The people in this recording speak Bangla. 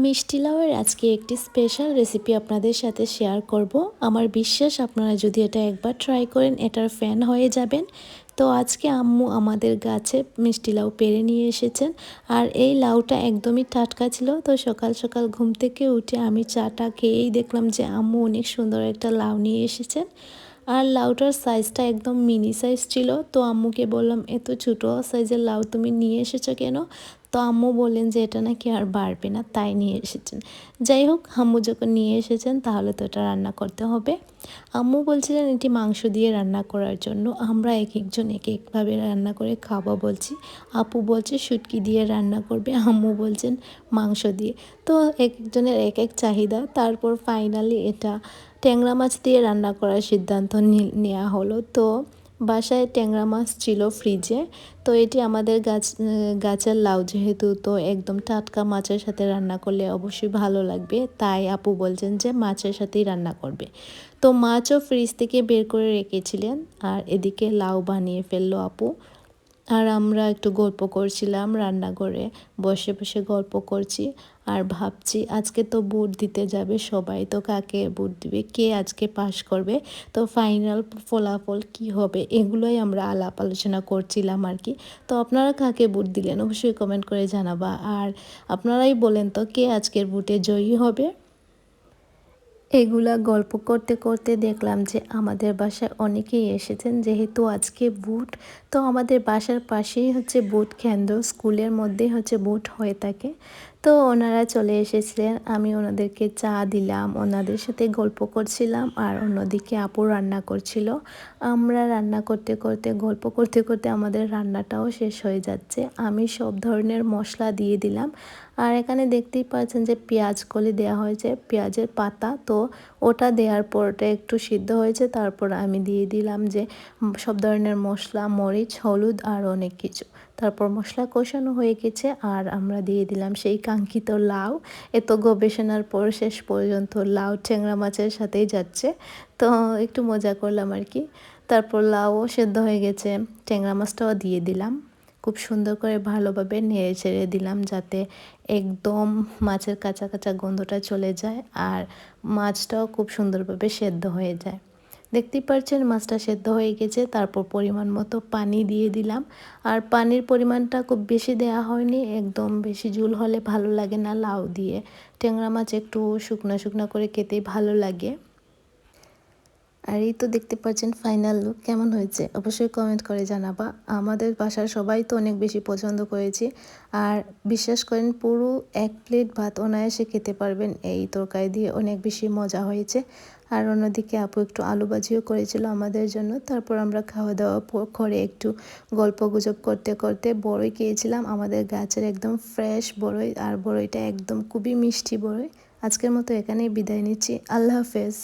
মিষ্টি লাউয়ের আজকে একটি স্পেশাল রেসিপি আপনাদের সাথে শেয়ার করব। আমার বিশ্বাস আপনারা যদি এটা একবার ট্রাই করেন এটার ফ্যান হয়ে যাবেন। তো আজকে আম্মু আমাদের গাছে মিষ্টি লাউ পেড়ে নিয়ে এসেছেন, আর এই লাউটা একদমই টাটকা ছিল। তো সকাল সকাল ঘুম থেকে উঠে আমি চাটা খেয়েই দেখলাম যে আম্মু অনেক সুন্দর একটা লাউ নিয়ে এসেছেন। আর লাউটার সাইজটা একদম মিনি সাইজ ছিল। তো আম্মুকে বললাম, এত ছোটো সাইজের লাউ তুমি নিয়ে এসেছো কেন? তো আম্মু বললেন যে এটা নাকি আর বাড়বে না, তাই নিয়ে এসেছেন। যাই হোক, আম্মু যখন নিয়ে এসেছেন তাহলে তো এটা রান্না করতে হবে। আম্মু বলছিলেন এটি মাংস দিয়ে রান্না করার জন্য। আমরা এক একজন এক একভাবে রান্না করে খাবো বলছি। আপু বলছে শুটকি দিয়ে রান্না করবে, আম্মু বলছেন মাংস দিয়ে। তো এক একজনের এক এক চাহিদা। তারপর ফাইনালি এটা ট্যাংরা মাছ দিয়ে রান্না করার সিদ্ধান্ত নেওয়া হলো। তো বাসায় ট্যাংরা মাছ ছিল ফ্রিজে। তো এটি আমাদের গাছের লাউ যেহেতু, তো একদম টাটকা মাছের সাথে রান্না করলে অবশ্যই ভালো লাগবে। তাই আপু বলছেন যে মাছের সাথেই রান্না করবে। তো মাছও ফ্রিজ থেকে বের করে রেখেছিলেন, আর এদিকে লাউ বানিয়ে ফেললো আপু। আর আমরা একটু গল্প করছিলাম রান্নাঘরে, বসে বসে গল্প করছি। আর ভাবছি আজকে তো ভোট দিতে যাবে সবাই, তো কাকে ভোট দিবে, কে আজকে পাশ করবে, তো ফাইনাল ফলাফল কি হবে, এগুলোই আমরা আলাপ আলোচনা করছিলাম আর কি। তো আপনারা কাকে ভোট দিলেন অবশ্যই কমেন্ট করে জানাবা। আর আপনারাই বলেন তো কে আজকের ভোটে জয়ী হবে। এগুলা গল্প করতে করতে দেখলাম যে আমাদের বাসায় অনেকেই এসেছেন, যেহেতু আজকে ভোট। তো আমাদের বাসার পাশেই হচ্ছে ভোট কেন্দ্র, স্কুলের মধ্যেই হচ্ছে ভোট হয়ে থাকে। তো ওনারা চলে এসেছিলেন, আমি ওনাদেরকে চা দিলাম, ওনাদের সাথে গল্প করছিলাম। আর অন্যদিকে আপু রান্না করছিল। আমরা রান্না করতে করতে গল্প করতে করতে আমাদের রান্নাটাও শেষ হয়ে যাচ্ছে। আমি সব ধরনের মশলা দিয়ে দিলাম। আর এখানে দেখতেই পাচ্ছেন যে পেঁয়াজ কলি দেওয়া হয়েছে, পেঁয়াজের পাতা। তো ওটা দেওয়ার পর ওটা একটু সিদ্ধ হয়েছে, তারপর আমি দিয়ে দিলাম যে সব ধরনের মশলা, মরিচ, হলুদ আর অনেক কিছু। তারপর মশলা কষানো হয়ে গেছে, আর আমরা দিয়ে দিলাম সেই কাঙ্ক্ষিত লাউ। এত গবেষণার পর শেষ পর্যন্ত লাউ ট্যাংরা মাছের সাথেই যাচ্ছে। তো একটু মজা করলাম আর কি। তারপর লাউও সেদ্ধ হয়ে গেছে, ট্যাংরা মাছটাও দিয়ে দিলাম। খুব সুন্দর করে ভালোভাবে নেড়ে ছেড়ে দিলাম, যাতে একদম মাছের কাঁচা কাঁচা গন্ধটা চলে যায় আর মাছটাও খুব সুন্দরভাবে সেদ্ধ হয়ে যায়। দেখতেই পাচ্ছেন মাছটা সেদ্ধ হয়ে গেছে। তারপর পরিমাণ মতো পানি দিয়ে দিলাম। আর পানির পরিমাণটা খুব বেশি দেওয়া হয়নি, একদম বেশি ঝোল হলে ভালো লাগে না লাউ দিয়ে। ট্যাংরা মাছ একটু শুকনো শুকনো করে খেতেই ভালো লাগে। আর এই তো দেখতে পাচ্ছেন ফাইনাল লুক কেমন হয়েছে অবশ্যই কমেন্ট করে জানাবা। আমাদের বাসার সবাই তো অনেক বেশি পছন্দ করেছে। আর বিশ্বাস করেন পুরো 1 প্লেট ভাত অনায়াসে খেতে পারবেন এই তরকারি দিয়ে, অনেক বেশি মজা হয়েছে। আর অন্যদিকে আপু একটু আলু ভাজিও করেছিল আমাদের জন্য। তারপর আমরা খাওয়া দাওয়া করে একটু গল্প গুজব করতে করতে বড়ই খেয়েছিলাম, আমাদের গাছের একদম ফ্রেশ বড়ই। আর বড়ইটা একদম খুবই মিষ্টি বড়ই। আজকের মতো এখানেই বিদায় নিচ্ছি, আল্লাহ হাফেজ।